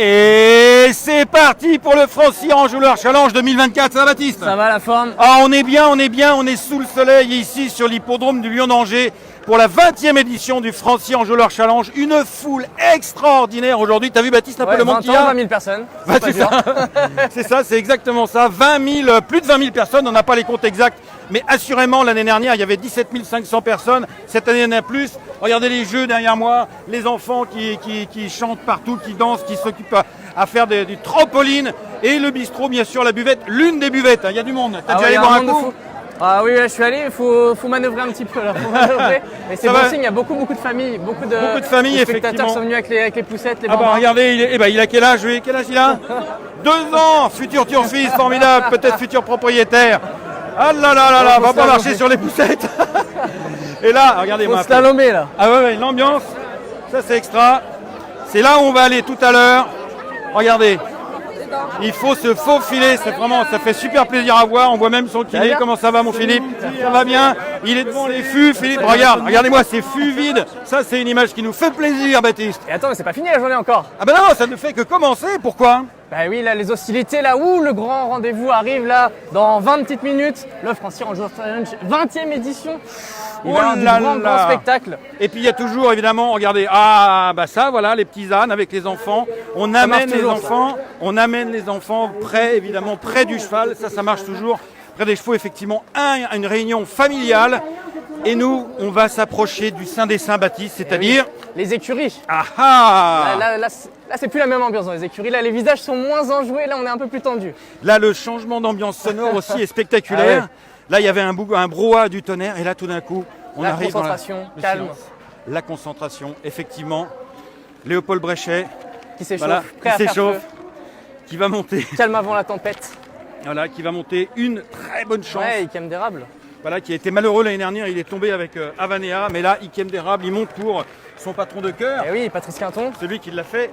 Et c'est parti pour le Francy Enjôleur Challenge 2024, ça va Baptiste? Ça va la forme? Ah, on est bien, on est sous le soleil ici sur l'hippodrome du Lion d'Angers pour la 20e édition du Francy Enjôleur Challenge. Une foule extraordinaire aujourd'hui. T'as vu Baptiste un peu le monde qu'il y a? 20 000 personnes. C'est ça. C'est ça, c'est exactement ça. 20 000, plus de 20 000 personnes, on n'a pas les comptes exacts. Mais assurément, l'année dernière, il y avait 17 500 personnes. Cette année, il y en a plus. Regardez les jeux derrière moi, les enfants qui chantent partout, qui dansent, qui s'occupent à faire du trampoline. Et le bistrot, bien sûr, la buvette, l'une des buvettes. Il y a du monde. T'as déjà allé boire un coup? Ah oui, là, je suis allé, il faut manœuvrer un petit peu là. Faut manœuvrer. Mais c'est bon signe, il y a beaucoup de familles. Beaucoup de familles, les spectateurs sont venus avec les poussettes, les bambins. Ah bah regardez, il a quel âge lui? Quel âge il a? 2 ans, futur turfiste, formidable, peut-être futur propriétaire. Ah là là là là, va pas marcher sur les poussettes. Et là, regardez-moi. Faut slalomer là. Ah ouais, l'ambiance, ça c'est extra. C'est là où on va aller tout à l'heure. Regardez. Il faut se faufiler, c'est vraiment, ça fait super plaisir à voir. On voit même son kiné. Comment ça va mon Philippe? Ça va bien? Il est devant les fûts, Philippe. Regardez-moi ces fûts vides. Ça c'est une image qui nous fait plaisir, Baptiste. Et attends, mais c'est pas fini la journée encore. Ah ben non, ça ne fait que commencer. Pourquoi? Bah oui, là les hostilités, là où le grand rendez-vous arrive là dans 20 petites minutes. Le Francy Enjôleur Challenge 20e édition. Il va y avoir du grand spectacle. Et puis il y a toujours évidemment, regardez, bah ça voilà, les petits ânes avec les enfants. On amène les enfants près, évidemment, près du cheval. Ça marche toujours. Près des chevaux, effectivement, une réunion familiale. Et nous, on va s'approcher du Saint des Saints Baptiste, c'est-à-dire les écuries. Ah ah. Là, c'est plus la même ambiance dans les écuries. Là, les visages sont moins enjoués. Là, on est un peu plus tendu. Là, le changement d'ambiance sonore aussi est spectaculaire. Ah ouais. Là, il y avait un brouhaha du tonnerre. Et là, tout d'un coup, on arrive dans calme. La concentration, effectivement. Léopold Bréchet. Qui s'échauffe. Qui va monter. Calme avant la tempête. Voilà, qui va monter une très bonne chance. Ouais, Ikem d'érable. Voilà, qui a été malheureux l'année dernière. Il est tombé avec Avanea. Mais là, Ikem d'érable, il monte pour son patron de cœur. Et oui, Patrice Quinton. Celui qui l'a fait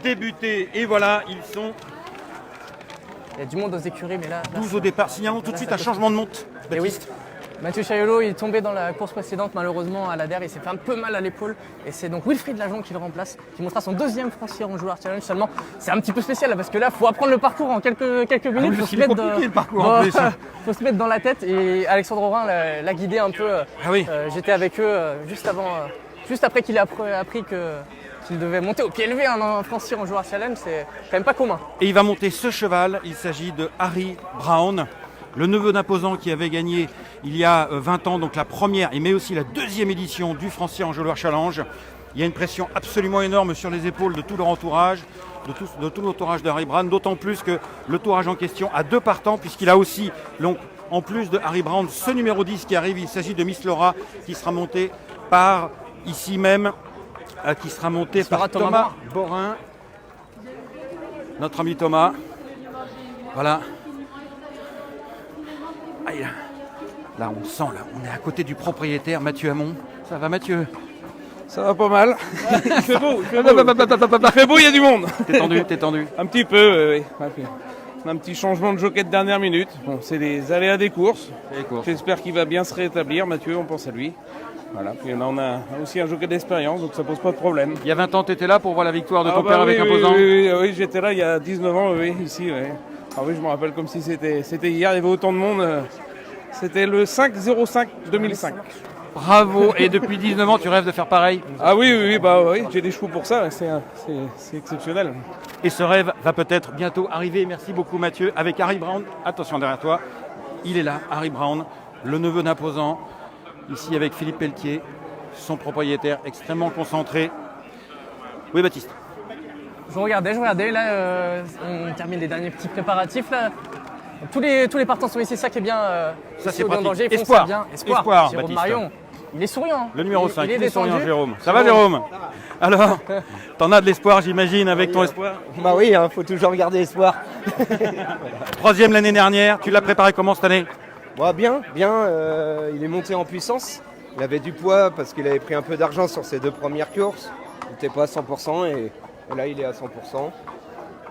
débuter. Et voilà, ils sont. Il y a du monde aux écuries, mais là. 12 au départ. Signalons tout de suite un changement de monte. Et oui. Mathieu Chaiolo, il est tombé dans la course précédente, malheureusement, à l'ADER. Il s'est fait un peu mal à l'épaule. Et c'est donc Wilfried Lajon qui le remplace, qui montrera son 2e Francy Enjôleur Challenge seulement. C'est un petit peu spécial, là, parce que là, il faut apprendre le parcours en quelques minutes. Il est compliqué, le parcours, en plus. Faut se mettre dans la tête. Et Alexandre Aurin l'a guidé un peu. Ah oui. J'étais avec eux juste après qu'il ait appris qu'il devait monter au pied levé un Francy Enjôleur Challenge. C'est quand même pas commun. Et il va monter ce cheval. Il s'agit de Harry Brown, le neveu d'imposant qui avait gagné il y a 20 ans, donc la première, mais aussi la 2e édition du Francy Enjôleur Challenge. Il y a une pression absolument énorme sur les épaules de tout leur entourage, de tout l'entourage de Harry Brown, d'autant plus que le tourage en question a 2 partants, puisqu'il a aussi, donc, en plus de Harry Brown, ce numéro 10 qui arrive. Il s'agit de Miss Laura, qui sera monté par, ici même, qui sera monté par Thomas Borin, notre ami Thomas. Voilà. Aïe. Là, on sent, on est à côté du propriétaire, Mathieu Hamon. Ça va, Mathieu? Ça va pas mal. Il fait beau, il y a du monde. T'es tendu. Un petit peu, oui. Un petit changement de jockey de dernière minute. Bon, c'est les aléas des courses. J'espère qu'il va bien se rétablir, Mathieu, on pense à lui. Voilà, puis là, on a aussi un jockey d'expérience, donc ça pose pas de problème. Il y a 20 ans, tu étais là pour voir la victoire de ton père avec Imposant? Oui, j'étais là il y a 19 ans, ici. Oui. Ah oui, je me rappelle comme si c'était hier, il y avait autant de monde. C'était le 5-05-2005. Bravo, et depuis 19 ans, tu rêves de faire pareil? Ah oui, j'ai des chevaux pour ça, c'est exceptionnel. Et ce rêve va peut-être bientôt arriver. Merci beaucoup Mathieu. Avec Harry Brown, attention derrière toi, il est là, Harry Brown, le neveu d'imposant, ici avec Philippe Pelletier, son propriétaire extrêmement concentré. Oui Baptiste? Je regardais, là on termine les derniers petits préparatifs là. Tous les partants sont ici, c'est ça qui est bien. Ça c'est au pratique. Danger, Espoir. Jérôme Baptiste. Marion, il est souriant. Le numéro 5, il est souriant Jérôme. Ça va Jérôme? Alors, t'en as de l'espoir j'imagine avec ton espoir? Bah oui, faut toujours garder espoir. 3e l'année dernière, tu l'as préparé comment cette année? Bien, il est monté en puissance. Il avait du poids parce qu'il avait pris un peu d'argent sur ses 2 premières courses. Il n'était pas à 100% et là il est à 100%.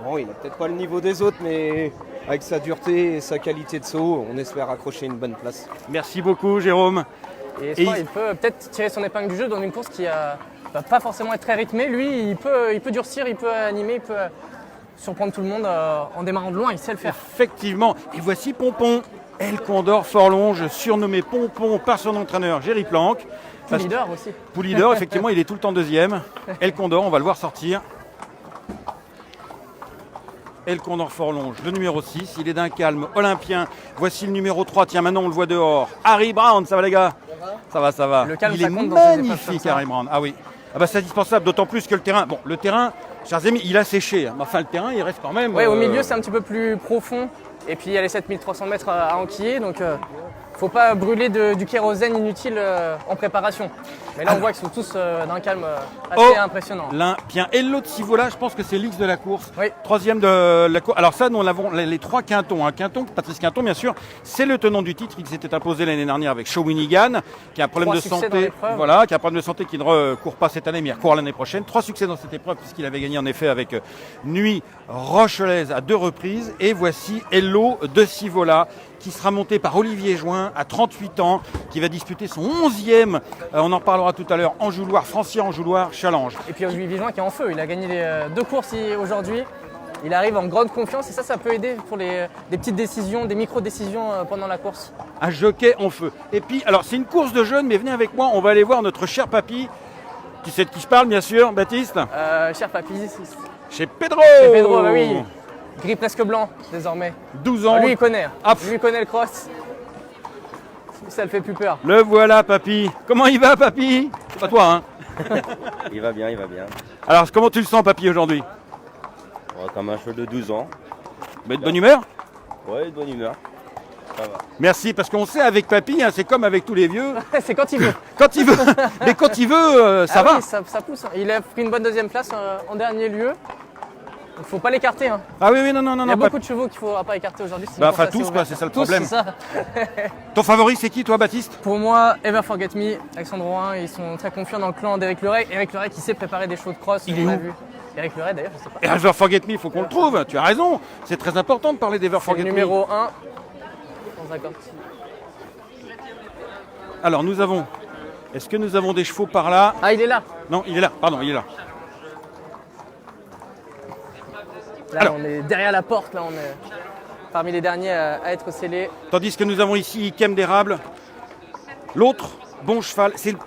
Bon, il n'a peut-être pas le niveau des autres, mais avec sa dureté et sa qualité de saut, on espère accrocher une bonne place. Merci beaucoup Jérôme. Et il peut peut-être tirer son épingle du jeu dans une course qui a va pas forcément être très rythmé. Lui, il peut durcir, il peut animer, il peut surprendre tout le monde en démarrant de loin, il sait le faire. Effectivement. Et voici Pompon, El Condor Forlonge, surnommé Pompon par son entraîneur Géry Planck. Tout leader aussi. Pour leader, effectivement, il est tout le temps deuxième. El Condor, on va le voir sortir. El Condor Forlonge, le numéro 6, il est d'un calme olympien. Voici le numéro 3, tiens maintenant on le voit dehors. Harry Brown, ça va les gars? Ça va. Le calme, il ça est compte dans ces épreuves magnifique comme ça. Harry Brown. Ah oui, ah bah, c'est indispensable, d'autant plus que le terrain, bon le terrain, chers amis, il a séché. Hein. Enfin le terrain il reste quand même... Oui, au milieu c'est un petit peu plus profond. Et puis il y a les 7300 mètres à enquiller, donc faut pas brûler du kérosène inutile en préparation. Mais là on voit qu'ils sont tous d'un calme assez impressionnant. L'Olympien. Et l'autre Sivola, je pense que c'est l'X de la course. Oui. Troisième de la course. Alors ça, nous avons les trois Quintons. Hein. Patrice Quinton, bien sûr, c'est le tenant du titre. Il s'était imposé l'année dernière avec Shawinigan, qui a un problème 3 de succès dans santé. l'épreuve. Voilà, qui a un problème de santé qui ne recourt pas cette année, mais il recourt l'année prochaine. 3 succès dans cette épreuve, puisqu'il avait gagné en effet avec Nuit Rochelaise à 2 reprises. Et voici Hello de Sivola, qui sera monté par Olivier Join à 38 ans, qui va disputer son 11e, on en parlera tout à l'heure, Anjouloir, Francier Anjouloir Challenge. Et puis Olivier Join qui est en feu, il a gagné les 2 courses aujourd'hui. Il arrive en grande confiance et ça peut aider pour des petites décisions, des micro-décisions pendant la course. Un jockey en feu. Et puis, alors c'est une course de jeunes, mais venez avec moi, on va aller voir notre cher papy, qui sait de qui je parle bien sûr, Baptiste. Cher papy, Chez Pedro. c'est Pedro, bah oui. Gris presque blanc désormais. 12 ans. Lui il connaît, Ah, lui il connaît le cross. Ça le fait plus peur. Le voilà papy. Comment il va papy? C'est pas toi hein? Il va bien, il va bien. Alors comment tu le sens papy aujourd'hui? Comme un cheval de 12 ans. Mais de bonne humeur? Ouais, de bonne humeur. Ça va. Merci, parce qu'on sait avec papy, hein, c'est comme avec tous les vieux. C'est quand il veut. Quand il veut, mais quand il veut, ça va. Oui, ça pousse. Il a pris une bonne deuxième place en dernier lieu. Il ne faut pas l'écarter. Hein. Ah oui, non, Il y a papy. beaucoup de chevaux qu'il ne faudra pas écarter aujourd'hui. Bah, enfin tous, quoi, c'est ça le problème. C'est ça. Ton favori c'est qui toi Baptiste? Pour moi, Ever Forget Me, Alexandre Roin, ils sont très confiants dans le clan d'Éric Leray. Éric Leray qui sait préparer des chevaux de cross. Il est on l'a où vu. Éric Leray d'ailleurs, je sais pas. Et Ever Forget Me, il faut qu'on le trouve, tu as raison. C'est très important de parler d'Ever C'est Forget le Me. numéro 1. Sans accord. Alors nous avons, est-ce que nous avons des chevaux par là? Ah, il est là. Non, il est là, pardon, il est là. Là, Alors. on est derrière la porte. Là, on est parmi les derniers à être scellés. Tandis que nous avons ici Ikem d'érable. L'autre, bon cheval. C'est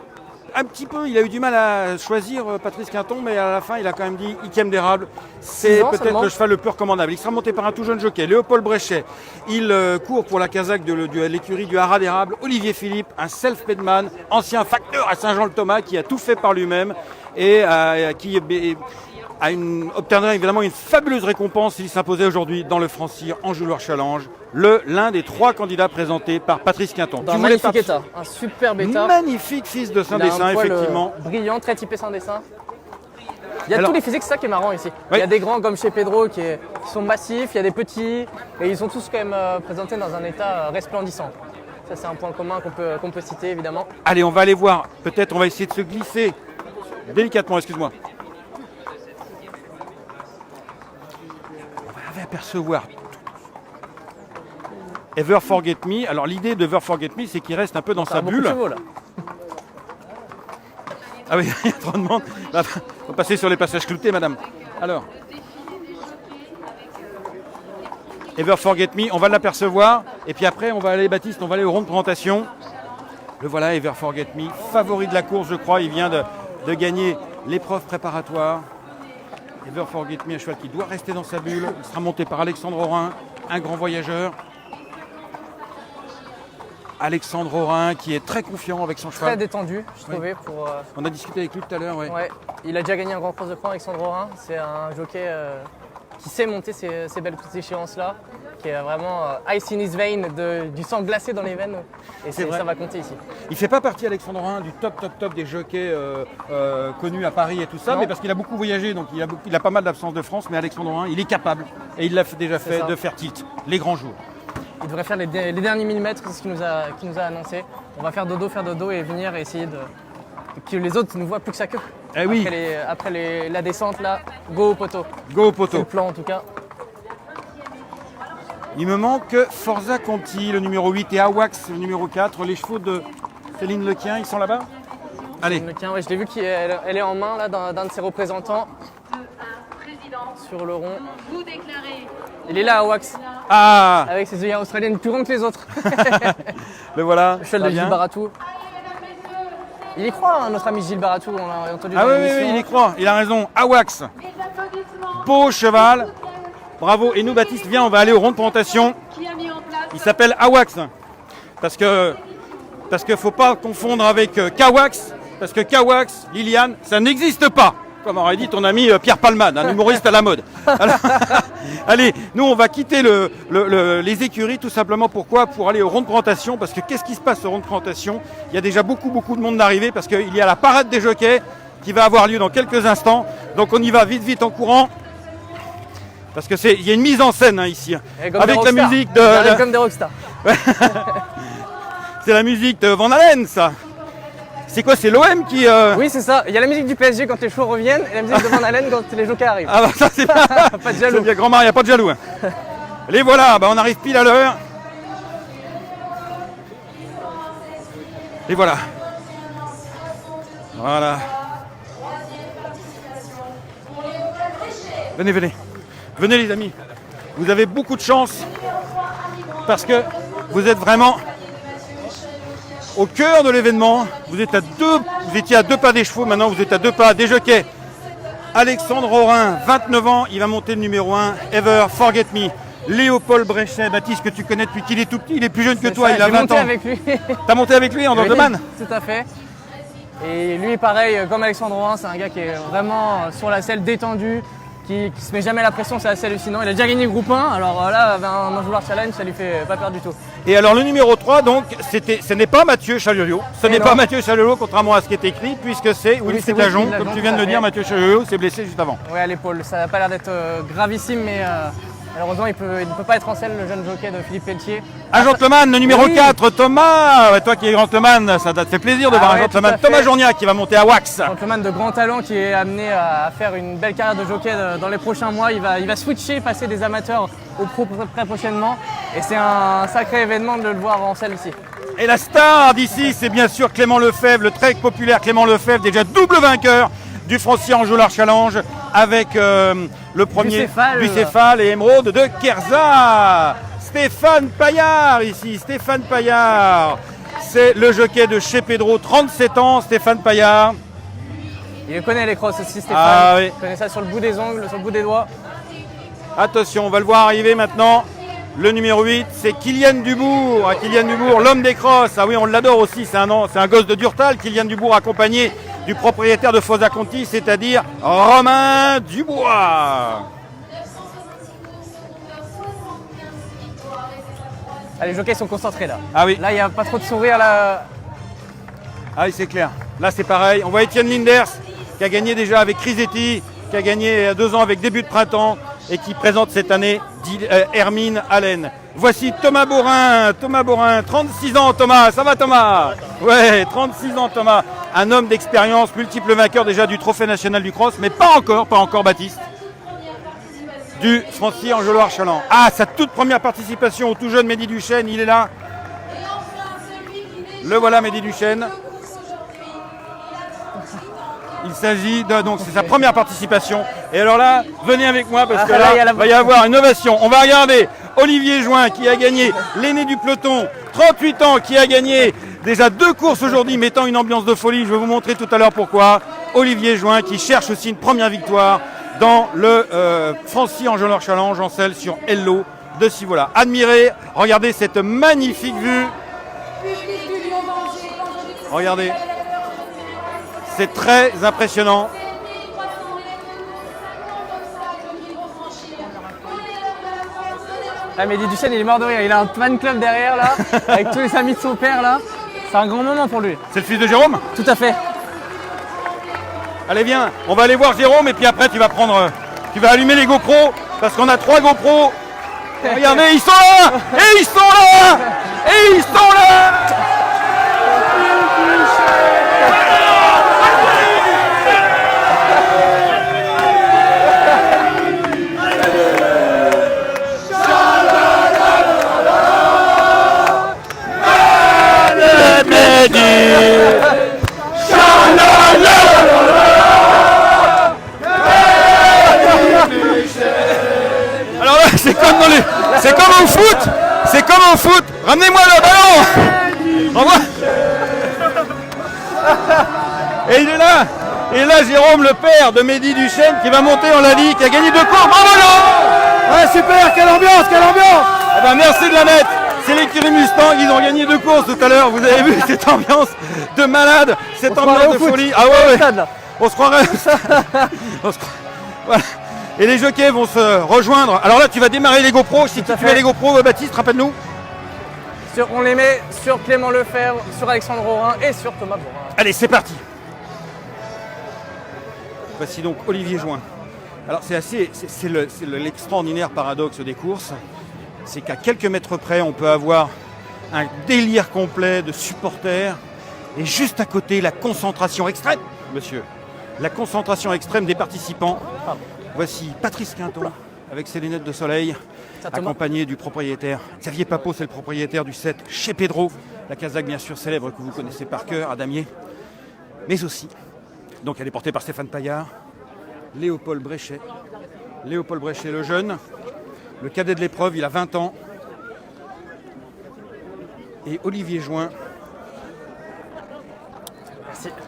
un petit peu, il a eu du mal à choisir Patrice Quinton, mais à la fin, il a quand même dit Ikem d'érable. C'est 6 ans peut-être seulement. le cheval le plus recommandable. Il sera monté par un tout jeune jockey, Léopold Bréchet. Il court pour la casaque de l'écurie du Haras d'érable. Olivier Philippe, un self-made man, ancien facteur à Saint-Jean-le-Thomas, qui a tout fait par lui-même et qui obtiendrait évidemment une fabuleuse récompense s'il s'imposait aujourd'hui dans le Francier Anjouloir Challenge, l'un des 3 candidats présentés par Patrice Quinton. Dans un magnifique état. Un super bêta. Magnifique fils de Il a Saint-Dessin, un poil, effectivement. brillant, très typé Saint-Dessin. Il y a Alors- tous les physiques, c'est ça qui est marrant ici. Oui. Il y a des grands comme chez Pedro qui sont massifs, il y a des petits, et ils sont tous quand même présentés dans un état resplendissant. Ça c'est un point commun qu'on peut citer évidemment. Allez, on va aller voir. Peut-être on va essayer de se glisser délicatement, excuse-moi. On va apercevoir Ever Forget Me. Alors l'idée d'Ever Forget Me, c'est qu'il reste un peu dans Ça sa a beaucoup de bulle. chevaux là. Ah oui, il y a trop de monde. On va passer sur les passages cloutés, madame. Alors. Ever Forget Me, on va l'apercevoir. Et puis après, on va aller, Baptiste, on va aller au rond de présentation. Le voilà, Ever Forget Me, favori de la course, je crois. Il vient de gagner l'épreuve préparatoire. Ever Forget Me, un cheval qui doit rester dans sa bulle. Il sera monté par Alexandre Orin, un grand voyageur. Alexandre Orin qui est très confiant avec son Très cheval. détendu, je trouvais. Pour, On a discuté avec lui tout à l'heure, ouais. ouais. Il a déjà gagné un grand cross de croix, Alexandre Rorin. C'est un jockey qui sait monter ces belles échéances-là, qui est vraiment ice in his vein, du sang glacé dans les veines. Et C'est vrai. ça va compter ici. Il fait pas partie, Alexandre Orin, du top des jockeys connus à Paris et tout ça, Non. mais parce qu'il a beaucoup voyagé, donc il a pas mal d'absence de France, mais Alexandre Orin, il est capable, et il l'a déjà C'est fait, ça. de faire tilt, les grands jours. Il devrait faire les derniers millimètres, c'est ce qu'il nous a annoncé. On va faire dodo et venir et essayer que les autres ne voient plus que sa queue. Eh oui, Après la descente là, go au poteau. go au C'est le poteau. plan en tout cas. Il me manque Forza Conti, le numéro 8, et Awax, le numéro 4, les chevaux de Céline Lequien, ils sont là-bas? Allez. Ouais, je l'ai vu qu'elle est en main là d'un de ses représentants sur le rond. Il est là, Awax, Ah, avec ses œillères australiennes plus grands que les autres. le voilà. Le cheval ça de Gilles vient. Baratou. Il y croit, hein, notre ami Gilles Baratou, on l'a entendu Ah dans oui, oui, l'émission. oui, il y croit, il a raison. Awax, beau cheval, bravo. Et nous, Baptiste, viens, on va aller au rond de présentation. Il s'appelle Awax, parce que faut pas confondre avec Kawax, parce que Kawax, Liliane, ça n'existe pas. Comme aurait dit ton ami Pierre Palman, un humoriste à la mode. Alors, allez, nous on va quitter les écuries tout simplement. Pourquoi ? Pour aller au rond de présentation, parce que qu'est-ce qui se passe au rond de présentation ? Il y a déjà beaucoup de monde d'arrivée, parce qu'il y a la parade des jockeys qui va avoir lieu dans quelques instants. Donc on y va vite en courant, parce que il y a une mise en scène hein, ici, avec la musique de... Comme des rockstars. C'est la musique de Van Halen, ça. C'est quoi, c'est l'OM qui... Oui, c'est ça. Il y a la musique du PSG quand les chevaux reviennent et la musique de Van Halen quand les jockeys arrivent. Ah bah ça c'est pas... Pas de jaloux. C'est bien, grand-mère, il n'y a pas de jaloux. Hein. Les voilà, bah on arrive pile à l'heure. Et voilà. Voilà. Venez, venez. Venez les amis. Vous avez beaucoup de chance parce que vous êtes vraiment au cœur de l'événement. Vous étiez à 2 pas des chevaux, maintenant vous êtes à 2 pas des jockeys. Alexandre Orin, 29 ans, il va monter le numéro 1. Ever, Forget Me. Léopold Bréchet, Baptiste, que tu connais depuis qu'il est tout petit, il est plus jeune que toi, il a 20 ans. J'ai monté avec lui. T'as monté avec lui en Dordeman ? Tout à fait. Et lui, pareil, comme Alexandre Orin, c'est un gars qui est vraiment sur la selle détendu, qui se met jamais la pression, c'est assez hallucinant. Il a déjà gagné le groupe 1, alors là, un Anjouloir Challenge, ça lui fait pas peur du tout. Et alors le numéro 3, donc, ce n'est pas Mathieu Chaliolio. Ce n'est pas Mathieu Chaliolio, contrairement à ce qui est écrit, puisque c'est Wilfried Lajon, comme tu viens de le dire. Mathieu Chaliolio s'est blessé juste avant. Oui, à l'épaule. Ça n'a pas l'air d'être gravissime, mais malheureusement, il ne peut pas être en selle, le jeune jockey de Philippe Pelletier. Un gentleman, le numéro Oui. 4, Thomas. Ouais, toi qui es gentleman, ça te fait plaisir de voir un ouais, gentleman. tout à fait. Thomas Journiac qui va monter à Wax. Gentleman de grand talent qui est amené à faire une belle carrière de jockey dans les prochains mois. Il va switcher, passer des amateurs au pro très prochainement. Et c'est un sacré événement de le voir en selle ici. Et la star d'ici, c'est bien sûr Clément Lefebvre, le très populaire Clément Lefebvre, déjà double vainqueur du Francier Enjolras Challenge avec le premier Bucéphale et Émeraude de Kerza. Stéphane Paillard ici, Stéphane Paillard. C'est le jockey de chez Pedro, 37 ans, Stéphane Paillard. Il connaît les crosses aussi, Stéphane. Ah, oui. Il connaît ça sur le bout des ongles, sur le bout des doigts. Attention, on va le voir arriver maintenant. Le numéro 8, c'est Kylian Dubourg. Kylian Dubourg, l'homme des crosses. Ah oui, on l'adore aussi, c'est un gosse de Durtal. Kylian Dubourg accompagné du propriétaire de Fosa Conti, c'est-à-dire Romain Dubois. Ah, les jockeys sont concentrés là. Ah oui. Là, il n'y a pas trop de sourire là. Ah oui, c'est clair. Là, c'est pareil. On voit Étienne Linders qui a gagné déjà avec Crisetti, qui a gagné il y a 2 ans avec Début de Printemps et qui présente cette année Hermine Allen. Voici Thomas Borin, 36 ans Thomas, ça va Thomas? Ouais, 36 ans Thomas, un homme d'expérience, multiple vainqueur déjà du Trophée National du Cross, mais pas encore Baptiste, du Francier Enjolras Challenge. Ah, sa toute première participation au tout jeune Mehdi Duchesne, il est là. Le voilà Mehdi Duchesne. Il s'agit de, donc c'est sa première participation. Et alors là, venez avec moi parce que là, il va y avoir une ovation. On va regarder Olivier Join qui a gagné l'aîné du peloton, 38 ans, qui a gagné déjà 2 courses aujourd'hui, mettant une ambiance de folie. Je vais vous montrer tout à l'heure pourquoi. Olivier Join qui cherche aussi une première victoire dans le Francier Enjolras Challenge en selle sur Hello de Sivola. Admirez, regardez cette magnifique vue. Regardez. C'est très impressionnant. Ah, Mehdi Duchesne, il est mort de rire. Il a un fan club derrière là, avec tous les amis de son père là. C'est un grand moment pour lui. C'est le fils de Jérôme? Tout à fait. Allez, viens, on va aller voir Jérôme et puis après tu vas allumer les GoPros parce qu'on a 3 GoPros. Regardez, ils sont là! Et ils sont là! Et ils sont là! Mehdi, C'est comme au foot. C'est comme au foot. Ramenez-moi le ballon. Envoie. Et il est là. Et là, Jérôme, le père de Mehdi Duchesne, qui va monter, on l'a dit, qui a gagné 2 courses. Bravo, Laurent. Ouais, super, quelle ambiance, quelle ambiance. Eh ben, merci de la mettre. C'est l'écurie Mustang, ils ont gagné 2 courses tout à l'heure. Vous avez vu cette ambiance de malade, cette ambiance de folie. Ah ouais, on se croirait. Voilà. Et les jockeys vont se rejoindre. Alors là, tu vas démarrer les GoPro. Si tu fais les GoPro, Baptiste, rappelle-nous. On les met sur Clément Lefebvre, sur Alexandre Rorin et sur Thomas Borin. Allez, c'est parti. Voici donc Olivier Join. Alors c'est l'extraordinaire paradoxe des courses. C'est qu'à quelques mètres près, on peut avoir un délire complet de supporters. Et juste à côté, la concentration extrême, monsieur. La concentration extrême des participants. Voici Patrice Quinton avec ses lunettes de soleil, accompagné du propriétaire. Xavier Papot, c'est le propriétaire du 7 chez Pedro. La Kazakh, bien sûr, célèbre, que vous connaissez par cœur, à Damier. Mais aussi, donc elle est portée par Stéphane Paillard, Léopold Bréchet. Léopold Bréchet, le jeune, le cadet de l'épreuve, il a 20 ans. Et Olivier Join,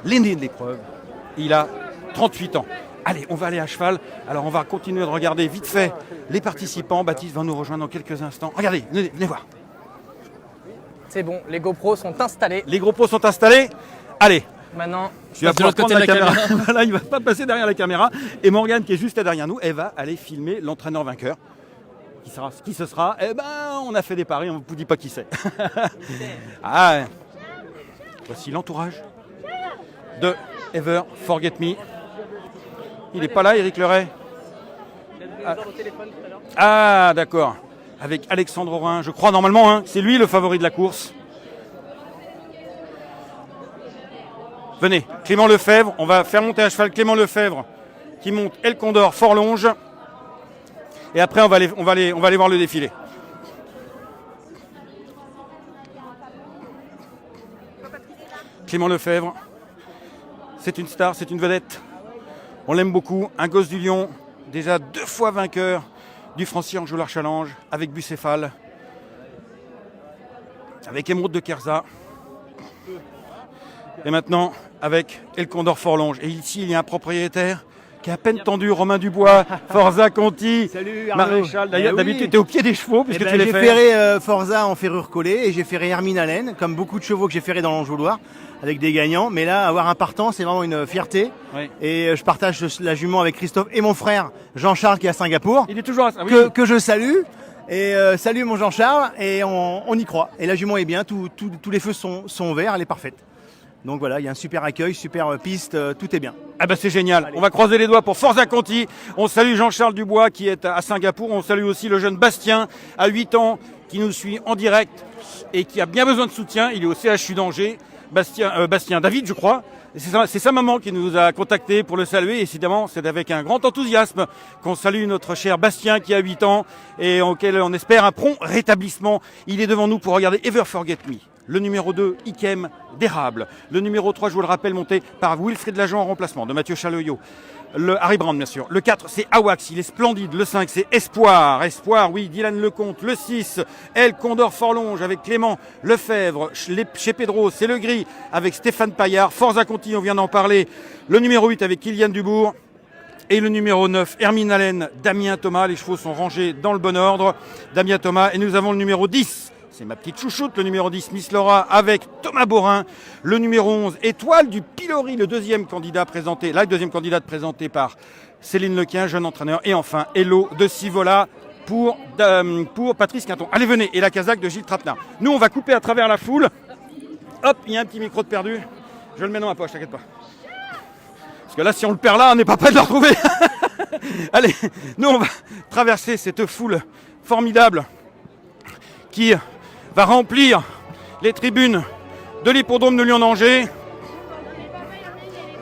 l'aîné de l'épreuve, il a 38 ans. Allez, on va aller à cheval. Alors, on va continuer de regarder vite fait les participants. Baptiste va nous rejoindre dans quelques instants. Regardez, venez voir. C'est bon, les GoPros sont installés. Les GoPros sont installés. Allez. Maintenant, tu vas pouvoir prendre la caméra. Voilà, il ne va pas passer derrière la caméra. Et Morgane, qui est juste derrière nous, elle va aller filmer l'entraîneur vainqueur. Qui ce sera? Eh ben, on a fait des paris, on ne vous dit pas qui c'est. Ah, voici l'entourage de Ever Forget Me. Il n'est pas là, Éric Leray? Ah, d'accord. Avec Alexandre Rorin, je crois normalement, hein, c'est lui le favori de la course. Venez, Clément Lefebvre, on va faire monter à cheval Clément Lefebvre qui monte El Condor Forlonge. Et après, on va aller voir le défilé. Clément Lefebvre, c'est une star, c'est une vedette. On l'aime beaucoup, un gosse du Lion, déjà 2 fois vainqueur du Francy-Enjolras Challenge avec Bucéphale, avec Émeraude de Kersa, et maintenant avec El Condor Forlonge. Et ici, il y a un propriétaire qui a à peine tendu, Romain Dubois, Forza Conti, salut Arnaud. Maréchal. D'ailleurs, d'habitude, tu étais au pied des chevaux puisque tu les j'ai fais. ferré Forza en ferrure collée et j'ai ferré Hermine Allen, comme beaucoup de chevaux que j'ai ferré dans l'Enjolras, avec des gagnants. Mais là, avoir un partant, c'est vraiment une fierté. Oui. Et je partage la jument avec Christophe et mon frère Jean-Charles qui est à Singapour, Il est toujours à ça. Oui. que je salue. Et salut mon Jean-Charles, et on y croit. Et la jument est bien, tous les feux sont verts, elle est parfaite. Donc voilà, il y a un super accueil, super piste, tout est bien. Ah bah c'est génial. On va croiser les doigts pour Forza Conti. On salue Jean-Charles Dubois qui est à Singapour. On salue aussi le jeune Bastien à 8 ans qui nous suit en direct et qui a bien besoin de soutien. Il est au CHU d'Angers. Bastien David, je crois. C'est sa maman qui nous a contactés pour le saluer. Et évidemment, c'est avec un grand enthousiasme qu'on salue notre cher Bastien qui a 8 ans et auquel on espère un prompt rétablissement. Il est devant nous pour regarder Ever Forget Me. Le numéro 2, Ikem d'Érable. Le numéro 3, je vous le rappelle, monté par Wilfried Lajon en remplacement de Mathieu Chaloyot. Le Harry Brand, bien sûr. Le 4, c'est Awax, il est splendide. Le 5, c'est Espoir. Espoir, oui, Dylan Lecomte. Le 6, El Condor Forlonge avec Clément Lefebvre. Chez Pedro, c'est le gris avec Stéphane Paillard. Forza Conti, on vient d'en parler. Le numéro 8 avec Kylian Dubourg. Et le numéro 9, Hermine Allen, Damien Thomas. Les chevaux sont rangés dans le bon ordre. Damien Thomas. Et nous avons le numéro 10. C'est ma petite chouchoute, le numéro 10, Miss Laura, avec Thomas Borin. Le numéro 11, Étoile du Pilori, le deuxième candidat présenté, la deuxième candidate présentée par Céline Lequin, jeune entraîneur. Et enfin, Hello de Sivola pour Patrice Quinton. Allez, venez. Et la Kazakh de Gilles Trapenard. Nous, on va couper à travers la foule. Hop, il y a un petit micro de perdu. Je le mets dans ma poche, t'inquiète pas. Parce que là, si on le perd là, on n'est pas prêt de le retrouver. Allez, nous, on va traverser cette foule formidable qui va remplir les tribunes de l'hippodrome de Lyon-Angers.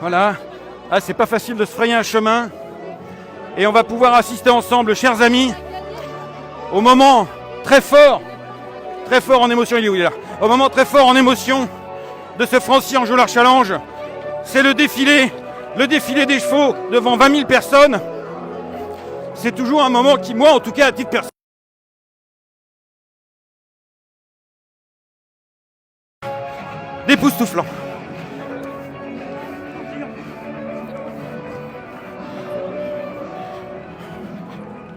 Voilà. Ah, c'est pas facile de se frayer un chemin. Et on va pouvoir assister ensemble, chers amis, au moment très fort en émotion, il est où, il est là. Au moment très fort en émotion de ce Francy-Enjolras Challenge. C'est le défilé des chevaux devant 20 000 personnes. C'est toujours un moment qui, moi en tout cas, à titre personnel, d'époustouflant.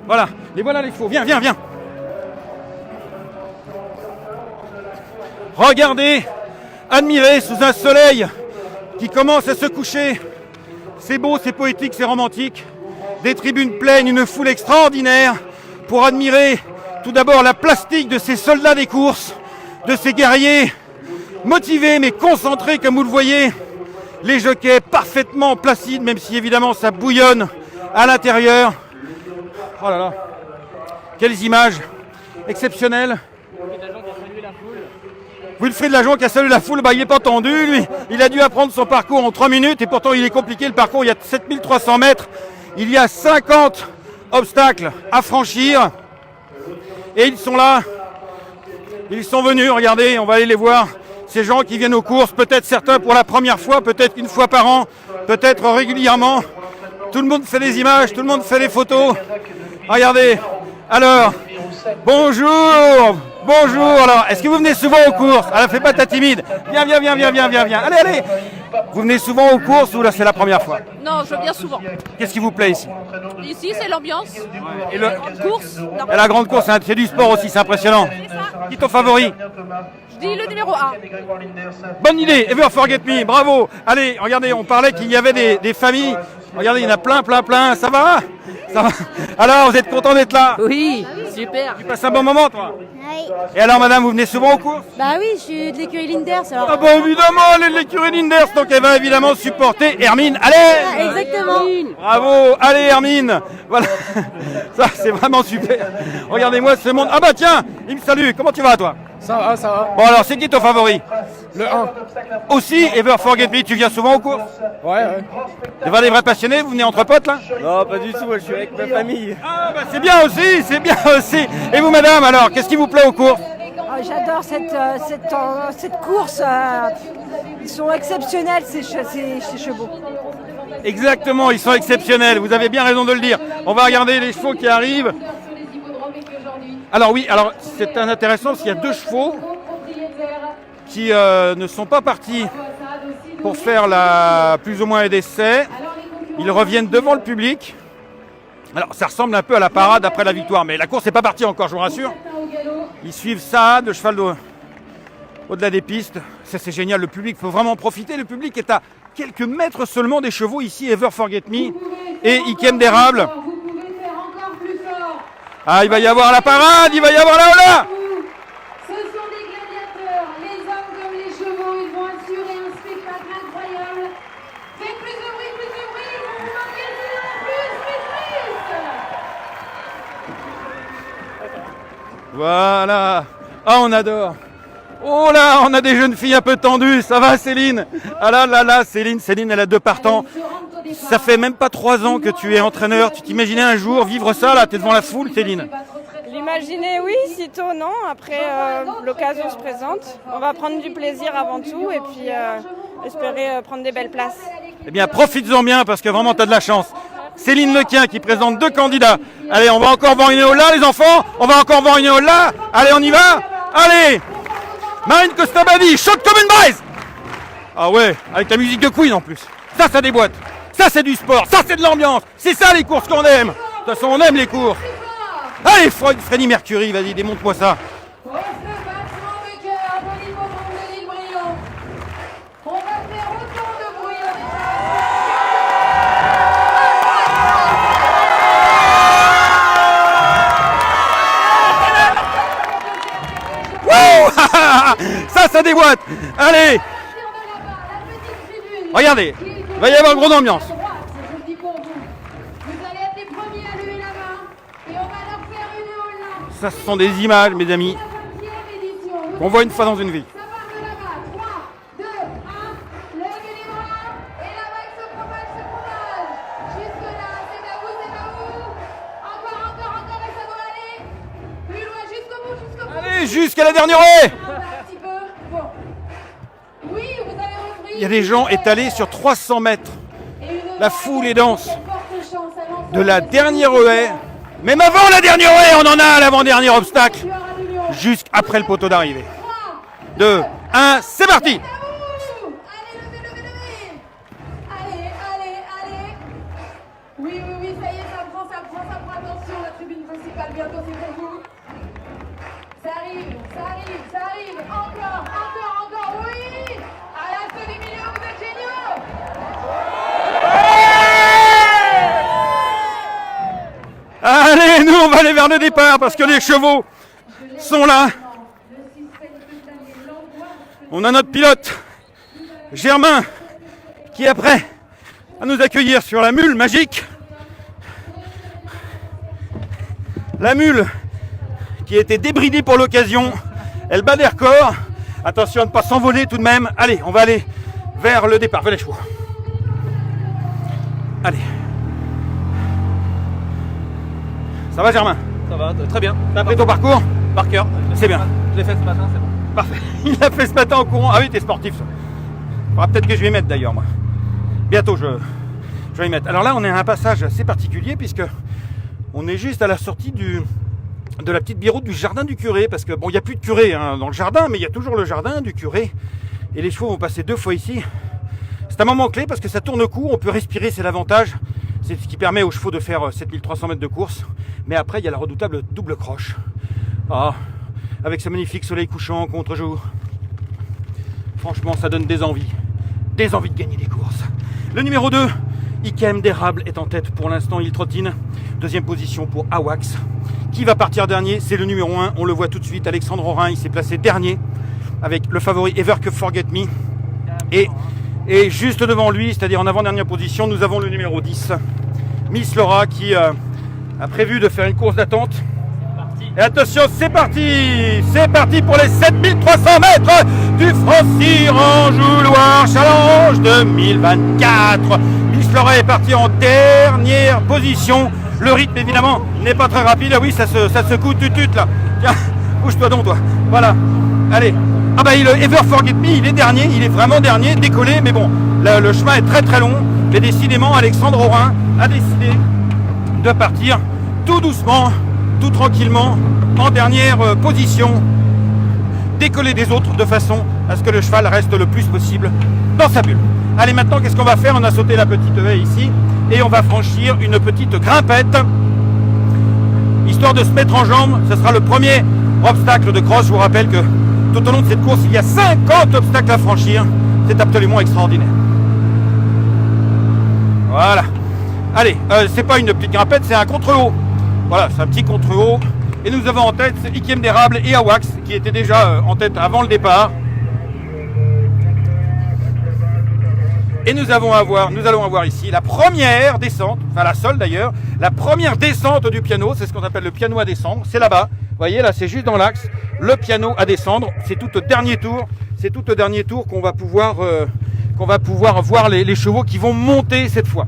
Voilà, les faux. Viens, viens, viens. Regardez, admirez sous un soleil qui commence à se coucher. C'est beau, c'est poétique, c'est romantique. Des tribunes pleines, une foule extraordinaire pour admirer tout d'abord la plastique de ces soldats des courses, de ces guerriers motivés mais concentrés comme vous le voyez. Les jockeys parfaitement placides, même si évidemment ça bouillonne à l'intérieur. Oh là là, quelles images exceptionnelles. Wilfried Lajon qui a salué la foule, il n'est pas tendu, lui. Il a dû apprendre son parcours en 3 minutes et pourtant il est compliqué le parcours. Il y a 7300 mètres, il y a 50 obstacles à franchir. Et ils sont là, ils sont venus, regardez, on va aller les voir. Ces gens qui viennent aux courses, peut-être certains pour la première fois, peut-être une fois par an, peut-être régulièrement. Tout le monde fait des images, tout le monde fait des photos. Regardez, alors, bonjour. Bonjour, alors, est-ce que vous venez souvent aux courses? Alors, fais pas ta timide. Viens. Allez. Vous venez souvent aux courses ou là, c'est la première fois? Non, je viens souvent. Qu'est-ce qui vous plaît ici? Ici, c'est l'ambiance. Et La grande course. Et la grande course, c'est du sport aussi, c'est impressionnant. Qui est ton favori? Je dis le numéro 1. Bonne idée, Ever Forget Me, bravo. Allez, regardez, on parlait qu'il y avait des familles. Regardez, il y en a plein. Ça va? Alors, vous êtes content d'être là? Oui, super. Tu passes un bon moment, toi? Oui. Et alors, madame, vous venez souvent aux courses? Bah oui, je suis de l'écurie Linders. Alors... Ah bah évidemment, elle est de l'écurie Linders, donc elle va évidemment supporter Hermine. Allez! Ah, exactement. Bravo, allez Hermine. Voilà, ça c'est vraiment super. Regardez-moi ce monde. Ah bah tiens, il me salue. Comment tu vas toi? Ça va. Bon alors, c'est qui ton favori? Le 1. Aussi, Ever Forget Me, tu viens souvent aux courses? Ouais. C'est pas des vrais passionnés, vous venez entre potes là? Non, pas du tout, moi je suis avec ma famille. Ah bah c'est bien aussi. Et vous madame, alors, qu'est-ce qui vous plaît aux courses? J'adore cette course. Ils sont exceptionnels, ces chevaux. Exactement, ils sont exceptionnels, vous avez bien raison de le dire. On va regarder les chevaux qui arrivent. Alors oui, c'est intéressant parce qu'il y a 2 chevaux qui ne sont pas partis pour faire plus ou moins un essai. Ils reviennent devant le public. Alors ça ressemble un peu à la parade après la victoire, mais la course n'est pas partie encore, je vous rassure. Ils suivent ça, le cheval au-delà des pistes. Ça c'est génial, le public faut vraiment profiter. Le public est à quelques mètres seulement des chevaux ici, Ever Forget Me et Ikem d'érable. Ah, il va y avoir la parade, il va y avoir la hola. Ce sont des gladiateurs, les hommes comme les chevaux, ils vont assurer un spectacle incroyable. Faites plus de bruit, ils vont vous marquer le plus. Voilà. Ah, on adore. Oh là, on a des jeunes filles un peu tendues. Ça va, Céline? Ah là, Céline, elle a 2 partants. Ça fait même pas 3 ans que tu es entraîneur. Tu t'imaginais un jour vivre ça, là? T'es devant la foule, Céline? L'imaginer, oui, sitôt, non. Après, l'occasion se présente. On va prendre du plaisir avant tout et puis espérer prendre des belles places. Eh bien, profites-en bien parce que vraiment, t'as de la chance. Céline Lequien qui présente 2 candidats. Allez, on va encore voir une là, les enfants. On va encore voir une là. Allez, on y va. Allez. Marine Costabadi, chante comme une braise. Ah ouais, avec la musique de Queen en plus. Ça déboîte. Ça, c'est du sport. Ça, c'est de l'ambiance. C'est ça, les courses qu'on aime. De toute façon, on aime les courses. Allez, Freddie Mercury, vas-y, démonte-moi ça. On va faire autant de bruit. Ça déboîte. Allez. Regardez, il va y avoir une grande ambiance. Vous allez être les premiers à lever la main et on va leur faire une hola. Ça, ce sont des images, mes amis, qu'on voit une fois dans une vie. Ça part de là-bas. 3, 2, 1. Levez les bras et la vague se propage. Jusque-là, c'est à vous. Encore et ça doit aller. Plus loin, jusqu'au bout. Allez, jusqu'à la dernière haie. Un petit peu. Bon. Oui, vous avez repris. Il y a des gens étalés sur 300 mètres. La foule est dense. De la dernière haie, même avant la dernière haie, on en a à l'avant-dernier obstacle, jusqu'après le poteau d'arrivée. 2, 1, c'est parti. bientôt c'est pour vous. Ça arrive, ça arrive, ça arrive. Encore, encore, encore, oui. À l'assaut des millions, vous êtes géniaux. Allez, nous on va aller vers le départ parce que les chevaux sont là. On a notre pilote, Germain, qui est prêt à nous accueillir sur la mule magique. La mule qui a été débridée pour l'occasion. Elle bat des records. Attention à ne pas s'envoler tout de même. Allez, on va aller vers le départ. Vers les chevaux. Allez. Ça va Germain? Ça va, très bien. T'as appris ton parcours? Par cœur. C'est bien. Je l'ai fait ce matin, c'est bon. Parfait. Il l'a fait ce matin en courant. Ah oui, t'es sportif ça. Faudra peut-être que je vais y mettre d'ailleurs moi. Bientôt je vais y mettre. Alors là on est à un passage assez particulier puisque on est juste à la sortie de la petite biroute du jardin du curé. Parce que bon, il n'y a plus de curé dans le jardin, mais il y a toujours le jardin du curé. Et les chevaux vont passer 2 fois ici. C'est un moment clé parce que ça tourne court, on peut respirer, c'est l'avantage. C'est ce qui permet aux chevaux de faire 7300 mètres de course. Mais après, il y a la redoutable double croche. Ah, avec ce magnifique soleil couchant contre-jour. Franchement, ça donne des envies. Des envies de gagner des courses. Le numéro 2, Ikem d'Érable est en tête pour l'instant, il trottine. Deuxième position pour Awax. Qui va partir dernier? C'est le numéro 1. On le voit tout de suite, Alexandre Orin, il s'est placé dernier avec le favori Ever Que Forget Me. Et juste devant lui, c'est-à-dire en avant-dernière position, nous avons le numéro 10, Miss Laura, qui a prévu de faire une course d'attente. Et attention, c'est parti! C'est parti pour les 7300 mètres du Francy-Anjou-Loire Challenge 2024. Miss Laura est partie en dernière position. Le rythme, évidemment, n'est pas très rapide. Ah oui, ça se secoue tutut là. Tiens, bouge-toi donc, toi. Voilà. Allez. Ah bah, Ever Forget Me, il est dernier. Il est vraiment dernier, décollé. Mais bon, le chemin est très très long. Mais décidément, Alexandre Orin a décidé de partir tout doucement, tout tranquillement, en dernière position, décoller des autres de façon à ce que le cheval reste le plus possible dans sa bulle. Allez, maintenant, qu'est-ce qu'on va faire? On a sauté la petite haie ici et on va franchir une petite grimpette, histoire de se mettre en jambe. Ce sera le premier obstacle de cross. Je vous rappelle que tout au long de cette course, il y a 50 obstacles à franchir. C'est absolument extraordinaire. Voilà. Allez, c'est pas une petite grimpette, c'est un contre-haut. Voilà, c'est un petit contre-haut. Et nous avons en tête Ikem d'Érable et Awax qui étaient déjà en tête avant le départ. Et nous allons avoir ici la première descente, enfin la seule d'ailleurs, la première descente du piano, c'est ce qu'on appelle le piano à descendre, c'est là-bas. Vous voyez, là c'est juste dans l'axe, le piano à descendre, c'est tout au dernier tour, qu'on va pouvoir voir les chevaux qui vont monter cette fois.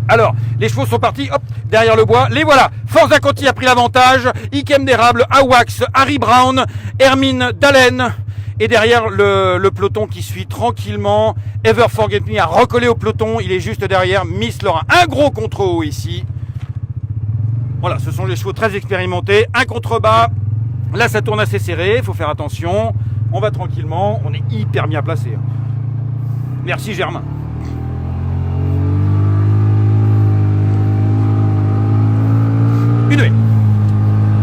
Alors, les chevaux sont partis, hop, derrière le bois, les voilà. Forza Conti a pris l'avantage, Ikem d'Érable, Awax, Harry Brown, Hermine Dallène, et derrière le peloton qui suit tranquillement. Ever Forget Me a recollé au peloton, il est juste derrière Miss Laura. Un gros contre-haut ici. Voilà, ce sont les chevaux très expérimentés. Un contre-bas, là ça tourne assez serré, il faut faire attention. On va tranquillement, on est hyper bien placé. Merci Germain. Une haie.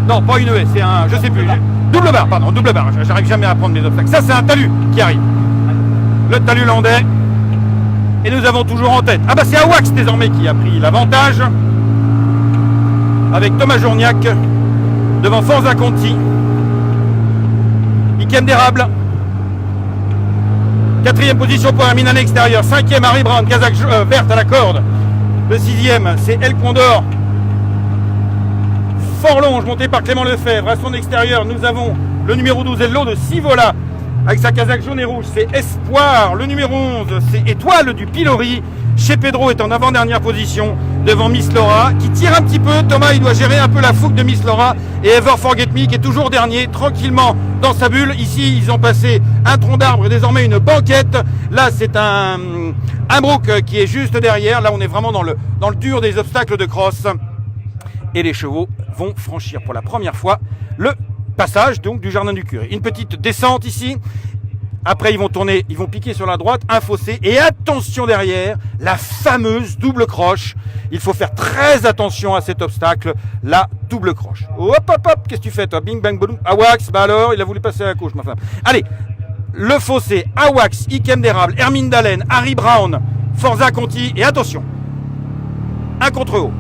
Non, pas une haie, c'est un, je sais plus. Double barre, pardon, double barre. J'arrive jamais à prendre mes obstacles. Ça, c'est un talus qui arrive. Le talus landais. Et nous avons toujours en tête. Ah bah c'est Awax désormais qui a pris l'avantage. Avec Thomas Journiac devant Forza Conti. Ikem d'Érable. 4e position pour Hermine à l'extérieur. 5e Harry Brown, Kazakh verte à la corde. Le 6e, c'est El Condor. Fort longe, monté par Clément Lefebvre. À son extérieur, nous avons le numéro 12, Hello de Sivola, avec sa casaque jaune et rouge. C'est Espoir. Le numéro 11, c'est Étoile du Pilori. Chez Pedro est en avant-dernière position devant Miss Laura, qui tire un petit peu. Thomas, il doit gérer un peu la fougue de Miss Laura. Et Ever Forget Me, qui est toujours dernier, tranquillement dans sa bulle. Ici, ils ont passé un tronc d'arbre et désormais une banquette. Là, c'est un brook qui est juste derrière. Là, on est vraiment dans le dur des obstacles de cross. Et les chevaux vont franchir pour la première fois le passage donc du jardin du curé. Une petite descente ici. Après, ils vont tourner, ils vont piquer sur la droite, un fossé. Et attention derrière, la fameuse double croche. Il faut faire très attention à cet obstacle, la double croche. Hop, hop, hop, qu'est-ce que tu fais toi? Bing, bang, boum. Awax, bah alors, il a voulu passer à la couche, ma femme. Allez, le fossé, Awax, Ikem d'érable, Hermine Dalen, Harry Brown, Forza Conti. Et attention, un contre-haut,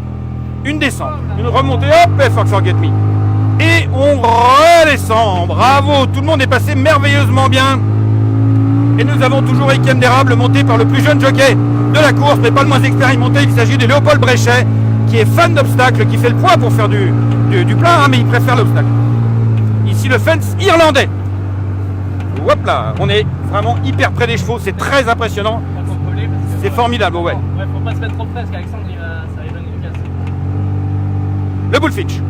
une descente, une remontée, hop, et Forget Me. Et on redescend, bravo, tout le monde est passé merveilleusement bien. Et nous avons toujours Ikem d'érable monté par le plus jeune jockey de la course, mais pas le moins expérimenté. Il s'agit de Léopold Bréchet, qui est fan d'obstacles, qui fait le poids pour faire du plat, hein, mais il préfère l'obstacle. Ici le fence irlandais. Hop là, on est vraiment hyper près des chevaux, c'est très impressionnant. C'est formidable, ouais. Ouais, faut pas se mettre trop près parce qu'Alexandre, ça va donner du casse. Le Bullfinch.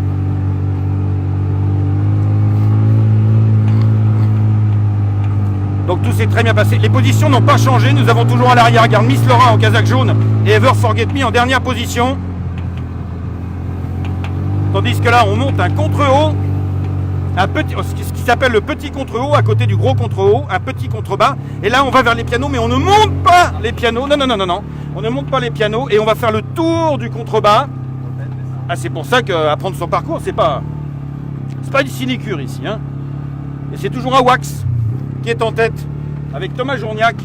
Donc tout s'est très bien passé. Les positions n'ont pas changé. Nous avons toujours à l'arrière-garde Miss Laura en casaque jaune et Ever Forget Me en dernière position. Tandis que là, on monte un contre-haut, ce qui s'appelle le petit contre-haut à côté du gros contre-haut, un petit contre-bas. Et là, on va vers les pianos, mais on ne monte pas les pianos. Non, non, non, non, non. On ne monte pas les pianos et on va faire le tour du contre-bas. Ah, c'est pour ça qu'apprendre son parcours, c'est pas une sinécure ici, hein. Et c'est toujours Awax qui est en tête avec Thomas Journiac,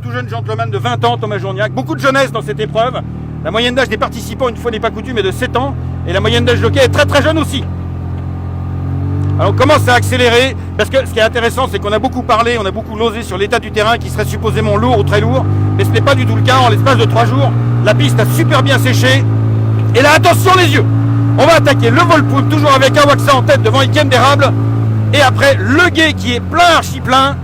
tout jeune gentleman de 20 ans, Thomas Journiac. Beaucoup de jeunesse dans cette épreuve. La moyenne d'âge des participants, une fois n'est pas coutume, est de 7 ans. Et la moyenne d'âge jockey est très très jeune aussi. Alors on commence à accélérer, parce que ce qui est intéressant, c'est qu'on a beaucoup parlé, on a beaucoup losé sur l'état du terrain qui serait supposément lourd ou très lourd. Mais ce n'est pas du tout le cas. En l'espace de 3 jours, la piste a super bien séché. Et là, attention les yeux. On va attaquer le Volpool, toujours avec Awaxa en tête devant Ikem d'érable. Et après, le guet qui est plein, archi plein.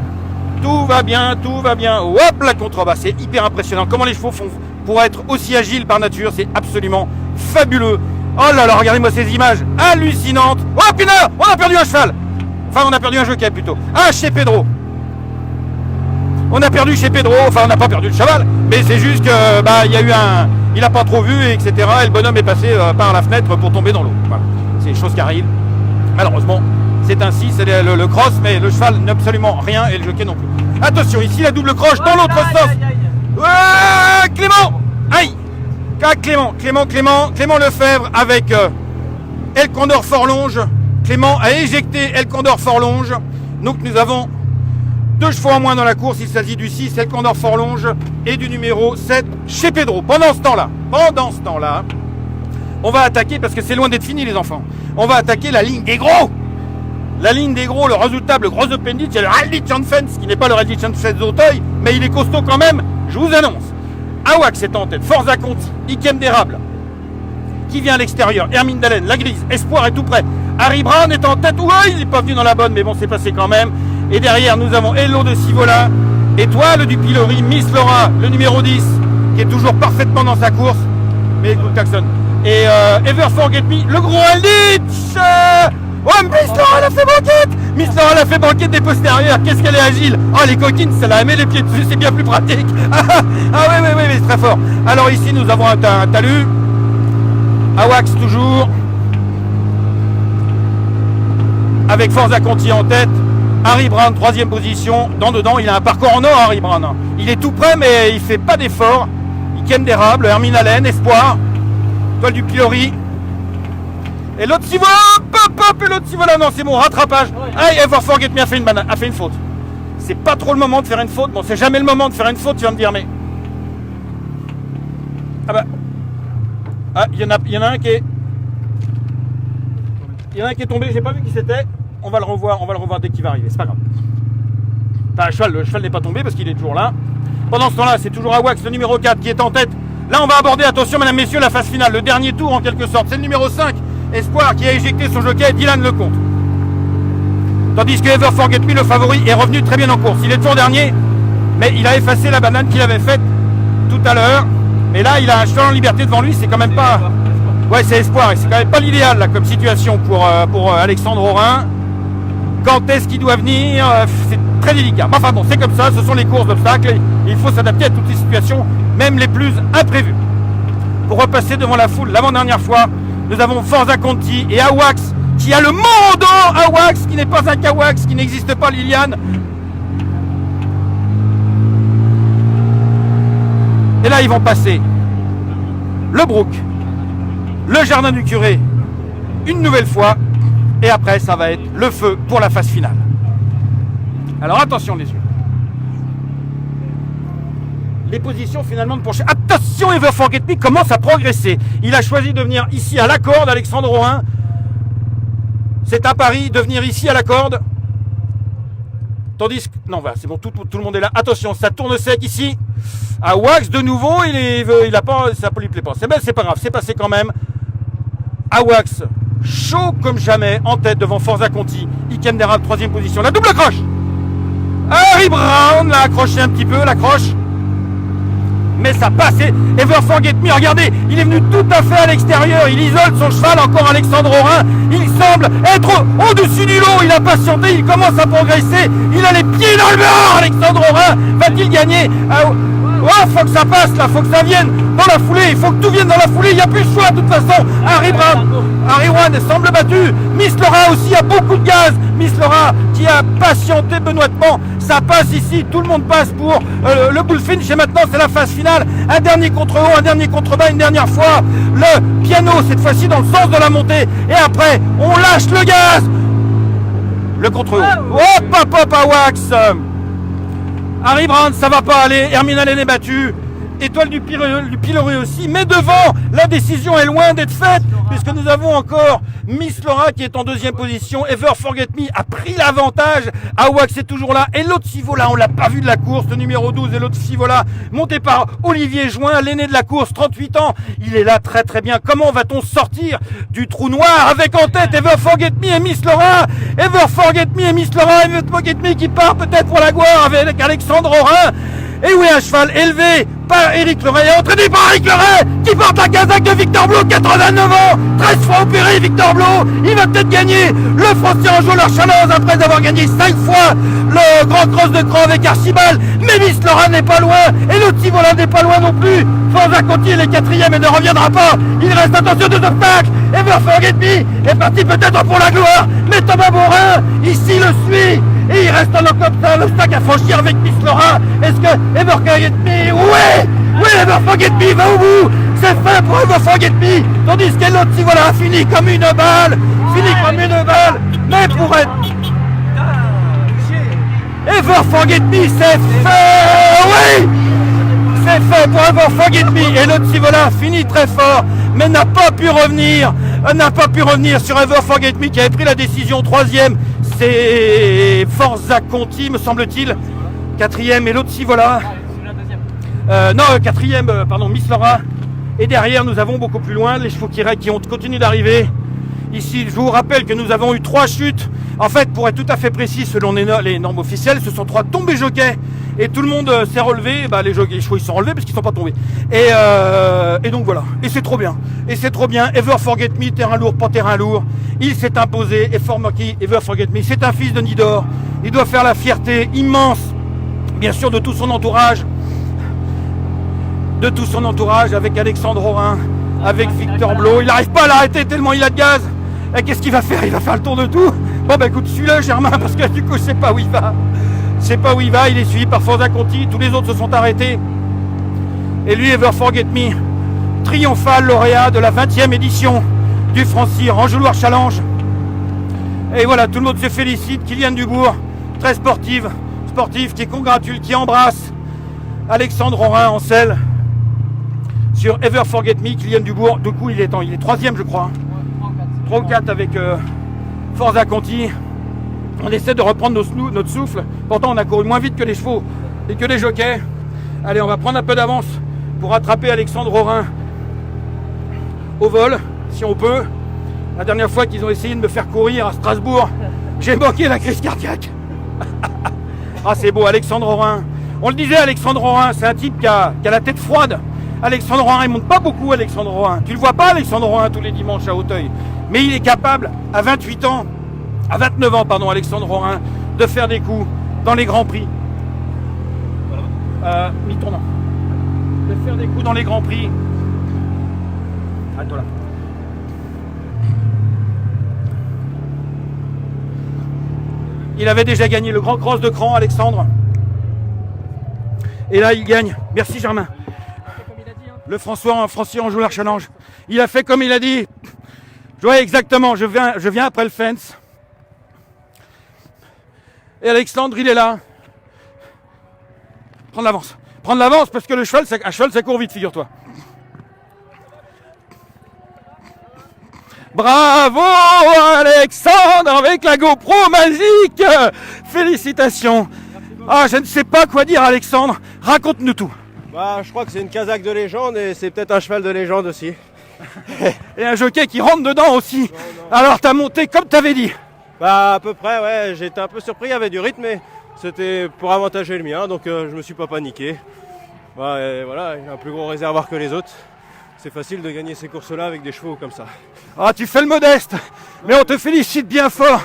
Tout va bien, tout va bien. Hop, la contrebas, c'est hyper impressionnant. Comment les chevaux font pour être aussi agiles par nature, c'est absolument fabuleux. Oh là là, regardez-moi ces images hallucinantes. Oh putain, on a perdu un cheval. Enfin, on a perdu un jockey plutôt. Ah, chez Pedro. On a perdu chez Pedro, enfin on n'a pas perdu le cheval, mais c'est juste que il y a eu il n'a pas trop vu, etc. Et le bonhomme est passé par la fenêtre pour tomber dans l'eau. Voilà. C'est des choses qui arrivent. Malheureusement, c'est ainsi, c'est le cross, mais le cheval n'a absolument rien et le jockey non plus. Attention, ici la double croche dans l'autre sens. Ouais, Clément. Aïe. Clément Lefebvre avec El Condor Forlonge. Clément a éjecté El Condor Forlonge. Donc nous avons 2 chevaux en moins dans la course. Il s'agit du 6 El Condor Forlonge et du numéro 7 chez Pedro. Pendant ce temps-là, on va attaquer, parce que c'est loin d'être fini les enfants, on va attaquer la ligne des gros. La ligne des gros, le redoutable gros appendix, il y a le Rally Champfence, qui n'est pas le Rally Champfence d'Auteuil, mais il est costaud quand même, je vous annonce. Awax est en tête, Forza Conti, Ikem d'érable, qui vient à l'extérieur, Hermine Dalen, la grise, Espoir est tout près. Harry Brown est en tête, ouais, il n'est pas venu dans la bonne, mais bon, c'est passé quand même. Et derrière, nous avons Hello de Sivola, Étoile du Pilori, Miss Laura, le numéro 10, qui est toujours parfaitement dans sa course, mais écoute, Jackson. Et Ever Forget Me, le gros Alditch. Oh, Miss Laura, elle a fait banquette. Miss Laura, elle a fait banquette des postérieurs. Qu'est-ce qu'elle est agile. Oh, les coquines, ça la met les pieds dessus, c'est bien plus pratique. Oui, c'est très fort. Alors ici, nous avons un talus. Awax toujours. Avec Forza Conti en tête. Harry Brown, 3e position. Dedans, il a un parcours en or, Harry Brown. Il est tout près, mais il fait pas d'effort. Ikem d'érable, Hermine Allen, Espoir. Toile du Pilori. Et l'autre s'y va, hop, et l'autre s'y va là, non, c'est bon, rattrapage. Ah, Ever Forget Me a fait une faute. C'est pas trop le moment de faire une faute. Bon, c'est jamais le moment de faire une faute, tu vas me dire, mais. Il y en a un qui est. Il y en a un qui est tombé, j'ai pas vu qui c'était. On va le revoir dès qu'il va arriver, c'est pas grave. Le cheval n'est pas tombé parce qu'il est toujours là. Pendant ce temps-là, c'est toujours Awax, le numéro 4, qui est en tête. Là, on va aborder, attention, mesdames, messieurs, la phase finale, le dernier tour en quelque sorte. C'est le numéro 5, Espoir, qui a éjecté son jockey, Dylan Lecomte. Tandis que Ever Forget Me, le favori, est revenu très bien en course. Il est toujours dernier, mais il a effacé la banane qu'il avait faite tout à l'heure. Mais là, il a un cheval en liberté devant lui, c'est quand même pas. Ouais, c'est Espoir, et c'est quand même pas l'idéal là comme situation pour Alexandre Aurin. Quand est-ce qu'il doit venir, c'est très délicat. Enfin bon, c'est comme ça, ce sont les courses d'obstacles. Il faut s'adapter à toutes les situations, même les plus imprévues. Pour repasser devant la foule, l'avant-dernière fois, nous avons Forza Conti et Awax, qui a le Mondo Awax, qui n'est pas un Kawax, qui n'existe pas, Liliane. Et là, ils vont passer le Brook, le Jardin du Curé, une nouvelle fois. Et après, ça va être le feu pour la phase finale. Alors attention les yeux. Les positions finalement de prochaine. Attention, Ever Forget Me commence à progresser. Il a choisi de venir ici à la corde, Alexandre Rohain. C'est un pari de venir ici à la corde. Tandis que... Non, voilà, c'est bon, tout le monde est là. Attention, ça tourne sec ici. À Wax de nouveau, il a pas, ça lui plaît pas. C'est pas grave, c'est passé quand même. À Wax, chaud comme jamais, en tête devant Forza Conti. Ikem Derab, 3e position. La double accroche. Harry Brown l'a accroché un petit peu, l'accroche. Mais ça passe. Ever Forget Me, regardez, il est venu tout à fait à l'extérieur. Il isole son cheval, encore Alexandre Rohain. Il semble être au-dessus du lot. Il a patienté, il commence à progresser. Il a les pieds dans le beurre, Alexandre Rohain. Va-t-il gagner? Oh, faut que ça passe là, faut que ça vienne dans la foulée, il faut que tout vienne dans la foulée, il n'y a plus le choix de toute façon. Harry Brown semble battu, Miss Laura aussi a beaucoup de gaz, Miss Laura qui a patienté benoîtement, ça passe ici, tout le monde passe pour le bullfinch et maintenant c'est la phase finale, un dernier contre haut, un dernier contre bas, une dernière fois, le piano cette fois-ci dans le sens de la montée et après on lâche le gaz, le contre haut, hop à Wax. Harry Brown, ça va pas aller. Hermine Allen est battue. Étoile du Pilori aussi. Mais devant, la décision est loin d'être faite. Puisque nous avons encore Miss Laura qui est en 2e position. Ever Forget Me a pris l'avantage. Awax est toujours là. Et l'autre Sivola, on l'a pas vu de la course. Le numéro 12 et l'autre Sivola, monté par Olivier Join, l'aîné de la course, 38 ans. Il est là très très bien. Comment va-t-on sortir du trou noir avec en tête Ever Forget Me et Miss Laura? Ever Forget Me et Miss Laura. Ever Forget Me qui part peut-être pour la gloire avec Alexandre Rohain. Et oui, un cheval élevé par Éric Leray, entraîné par Éric Leray, qui porte la casaque de Victor Blot, 89 ans, 13 fois opéré Victor Blot, il va peut-être gagner le Français en Journal Challenge après avoir gagné 5 fois le Grand Cross de Cran avec Archibald, mais Miss Laura n'est pas loin, et le petit volant n'est pas loin non plus, Forza Conti est 4e et ne reviendra pas, il reste attention deux obstacles, Ever Forget Me est parti peut-être pour la gloire, mais Thomas Borin, ici le suit, et il reste un obstacle à franchir avec Miss Laura. Est-ce que Ever Forget Me? Oui, Ever Forget Me va au bout. C'est fait pour Ever Forget Me. Tandis que l'autre, si voilà, finit comme une balle. Mais pour être... Ever Forget Me, c'est fait. Oui, c'est fait pour Ever Forget Me. Et l'autre, si voilà, finit très fort, mais n'a pas pu revenir sur Ever Forget Me qui avait pris la décision. 3e, c'est Forza Conti, me semble-t-il. 4e, et l'autre, si voilà. 4e, pardon, Miss Laura. Et derrière, nous avons beaucoup plus loin les chevaux qui ont continué d'arriver. Ici, je vous rappelle que nous avons eu 3 chutes. En fait, pour être tout à fait précis, selon les normes officielles, ce sont 3 tombées jockeys. Et tout le monde s'est relevé. Les chevaux, ils sont relevés parce qu'ils ne sont pas tombés. Et donc voilà. Et c'est trop bien. Ever Forget Me, terrain lourd, pas terrain lourd. Il s'est imposé. Ever Forget Me, c'est un fils de Nidor. Il doit faire la fierté immense, bien sûr, de tout son entourage. Avec Alexandre Rohain, avec Victor Blot. Il n'arrive pas à l'arrêter tellement il a de gaz. Et qu'est-ce qu'il va faire? Il va faire le tour de tout. Bon écoute, suis-le Germain, parce que du coup je sais pas où il va. Il est suivi par Forza Conti. Tous les autres se sont arrêtés. Et lui, Ever Forget Me, triomphal lauréat de la 20e édition du Francir Anjouloir Challenge. Et voilà, tout le monde se félicite. Kylian Dubourg, très sportif qui congratule, qui embrasse Alexandre Rohain en selle sur Ever Forget Me. Kylian Dubourg, du coup il est 3e je crois. 3 ou 4 avec Forza Conti. On essaie de reprendre notre souffle. Pourtant on a couru moins vite que les chevaux et que les jockeys. Allez, on va prendre un peu d'avance pour rattraper Alexandre Rohain au vol, si on peut. La dernière fois qu'ils ont essayé de me faire courir à Strasbourg, j'ai manqué la crise cardiaque. Ah c'est beau, Alexandre Rohain. On le disait, Alexandre Rohain, c'est un type qui a la tête froide. Alexandre Rohain, il monte pas beaucoup, Alexandre Rohain. Tu le vois pas, Alexandre Rohain, tous les dimanches à Hauteuil. Mais il est capable, à 29 ans, Alexandre Rohain, de faire des coups dans les Grands Prix. Mi-tournant. De faire des coups dans les Grands Prix. Attends là. Il avait déjà gagné le Grand Cross de Cran, Alexandre. Et là, il gagne. Merci Germain. le Francis Anjoular Challenge. Il a fait comme il a dit. Ouais, exactement, je viens après le fence. Et Alexandre, il est là. Prendre l'avance parce que un cheval, ça court vite, figure-toi. Bravo Alexandre avec la GoPro magique. Félicitations. Ah, je ne sais pas quoi dire Alexandre. Raconte-nous tout. Bah, je crois que c'est une casaque de légende et c'est peut-être un cheval de légende aussi. Et un jockey qui rentre dedans aussi. Non. Alors t'as monté comme t'avais dit. Bah à peu près, ouais. J'étais un peu surpris, il y avait du rythme, mais c'était pour avantager le mien, donc je me suis pas paniqué. Bah, voilà, il a un plus gros réservoir que les autres. C'est facile de gagner ces courses-là avec des chevaux comme ça. Ah, tu fais le modeste, mais on te félicite bien fort.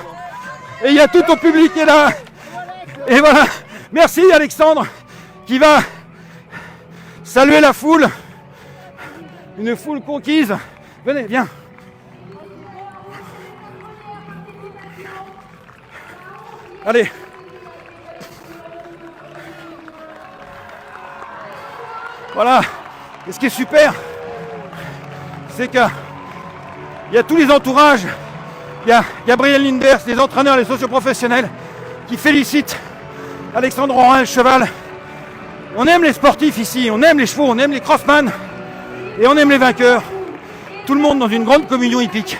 Et il y a tout ton public qui est là. Et voilà, merci Alexandre, qui va saluer la foule. Une foule conquise. Venez, viens. Allez. Voilà. Et ce qui est super, c'est qu'il y a tous les entourages. Il y a Gabriel Linders, les entraîneurs, les socioprofessionnels qui félicitent Alexandre Orin, le cheval. On aime les sportifs ici, on aime les chevaux, on aime les crossman et on aime les vainqueurs. Tout le monde dans une grande communion hippique.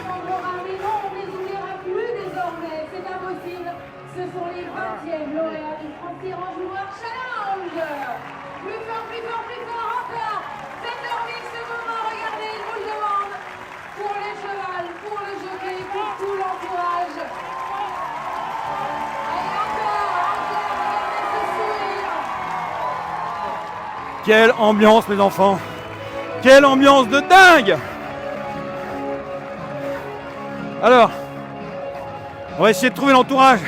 Quelle ambiance mes enfants! Quelle ambiance de dingue! Alors, on va essayer de trouver l'entourage.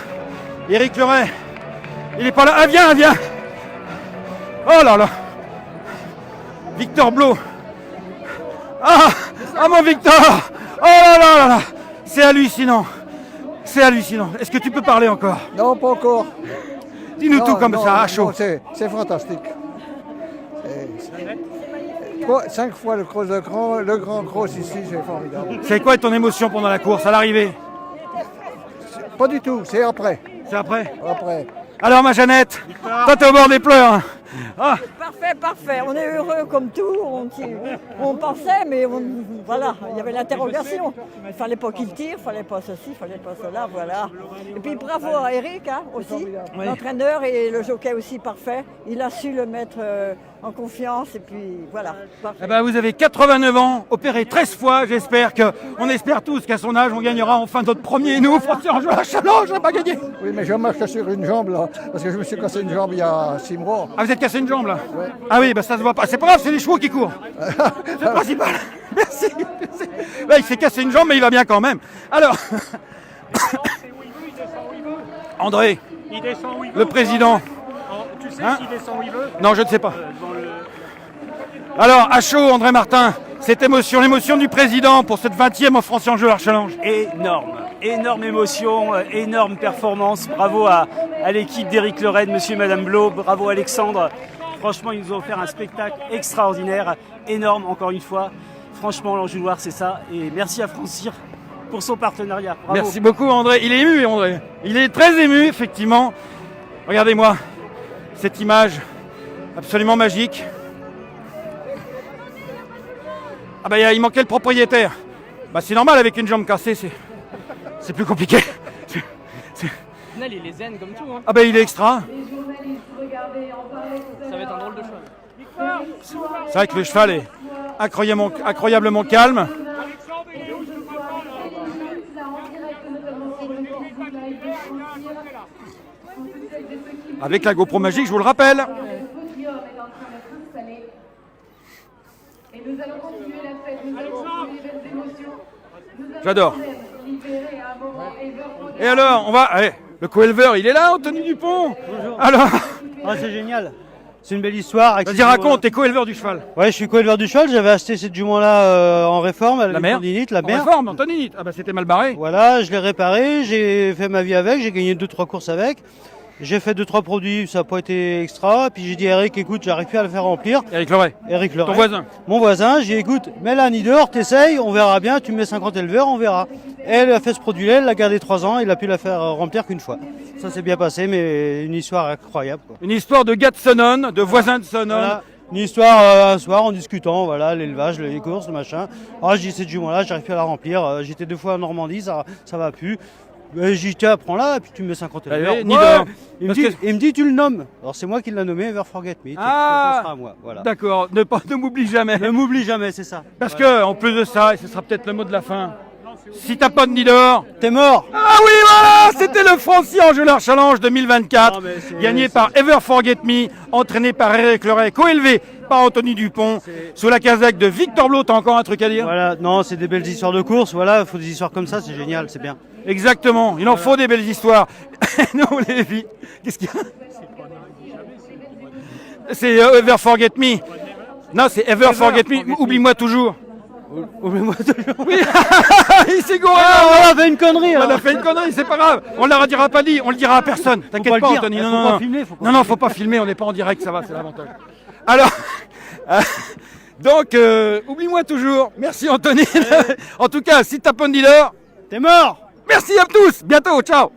Éric Leray, il est pas là. Ah viens, viens! Oh là là! Victor Blot! Ah mon Victor! Oh là là là là! C'est hallucinant! C'est hallucinant! Est-ce que tu peux parler encore? Non, pas encore. Dis-nous tout comme ça, à chaud. C'est fantastique. 5 fois le grand cross ici, c'est formidable. C'est quoi ton émotion pendant la course, à l'arrivée? Pas du tout, c'est après. C'est après? Après. Alors ma Jeannette, toi t'es au bord des pleurs. Hein. Ah. Parfait. On est heureux comme tout. On pensait, mais voilà, il y avait l'interrogation. Il fallait pas qu'il tire, il fallait pas ceci, il fallait pas cela, voilà. Et puis bravo à Eric hein, aussi, l'entraîneur et le jockey aussi parfait. Il a su le mettre en confiance et puis voilà. Eh ben, vous avez 89 ans, opéré 13 fois. On espère tous qu'à son âge, on gagnera enfin notre premier. Nous, Francis Anjoular Challenge, on n'a pas gagné. Oui, mais je marche sur une jambe là, parce que je me suis cassé une jambe il y a 6 mois. Ah, vous êtes cassé une jambe là? Ouais. Ah oui, bah ça se voit pas. C'est pas grave, c'est les chevaux qui courent. C'est le principal. Merci. Là, il s'est cassé une jambe, mais il va bien quand même. Alors, André, le président. Tu sais hein? s'il descend où il veut? Non, je ne sais pas. Alors, à chaud, André Martin, cette émotion, l'émotion du président pour cette 20e en Francis Anjoular Challenge. Énorme émotion, énorme performance. Bravo à l'équipe d'Éric Leray, monsieur et madame Blot. Bravo Alexandre. Franchement, ils nous ont offert un spectacle extraordinaire, énorme encore une fois. Franchement, l'Anjouloir, c'est ça. Et merci à Francis pour son partenariat. Bravo. Merci beaucoup André. Il est ému André. Il est très ému effectivement. Regardez-moi cette image absolument magique. Ah bah il manquait le propriétaire. Bah c'est normal avec une jambe cassée, c'est plus compliqué. Au final, il est zen comme tout. Hein. Ah bah il est extra. Ça va être un drôle de cheval. C'est vrai que le cheval est incroyablement calme. Avec la GoPro magique, je vous le rappelle. J'adore. Et alors, on va... Allez, le co-éleveur, il est là, Anthony Dupont. Bonjour. Alors c'est génial. C'est une belle histoire. Vas-y, raconte, t'es co-éleveur du cheval. Ouais, je suis co-éleveur du cheval. J'avais acheté cette jument-là en réforme. La mère la mère. En réforme, Anthony. Ah bah c'était mal barré. Voilà, je l'ai réparé, j'ai fait ma vie avec, j'ai gagné 2-3 courses avec. J'ai fait 2-3 produits, ça n'a pas été extra. Puis j'ai dit à Eric, écoute, j'arrive plus à le faire remplir. Eric Loret. Eric Loret. Ton voisin. Mon voisin, j'ai dit, écoute, mets-la un nid dehors, t'essayes, on verra bien, tu mets 50 éleveurs, on verra. Et elle a fait ce produit-là, elle l'a gardé 3 ans, il a pu la faire remplir qu'une fois. Ça s'est bien passé, mais une histoire incroyable, quoi. Une histoire de gars de Sonone, de voisins de Sonone. Voilà. Une histoire un soir en discutant, voilà, l'élevage, les courses, le machin. Alors je dis cette jument-là, j'arrive plus à la remplir. J'étais 2 fois en Normandie, ça va plus. J'ai dit tiens, prends-la, et puis tu me mets 50 éleveurs. Ouais, il me dit tu le nommes. Alors c'est moi qui l'ai nommé Ever Forget Me. Ah, ça sera à moi, voilà. D'accord, ne m'oublie jamais. Ne m'oublie jamais, c'est ça. Parce que, en plus de ça, et ce sera peut-être le mot de la fin, si t'as pas de nid d'or, t'es mort. Ah oui, voilà, c'était le Francis Enjôleur Challenge 2024, gagné par Ever Forget Me, entraîné par Eric Loret, coélevé par Anthony Dupont, sous la casaque de Victor Blot. T'as encore un truc à dire? Voilà, non, c'est des belles histoires de course, voilà, il faut des histoires comme ça, c'est génial, c'est bien. Exactement, il en faut des belles histoires. Nous, les filles, qu'est-ce qu'il y a? C'est Ever Forget Me. Non, c'est Ever Forget Me, oublie-moi toujours. Oublie-moi toujours. Oui, il s'est gouré. On a fait une connerie. On a fait une connerie, c'est pas grave. On leur dira pas dit, on le dira à personne. T'inquiète pas, Anthony. Non, faut pas filmer, on n'est pas en direct, ça va, c'est l'avantage. Alors, donc, oublie-moi toujours. Merci Anthony. En tout cas, si t'as pas de dealer, t'es mort. Merci à tous. Bientôt, ciao.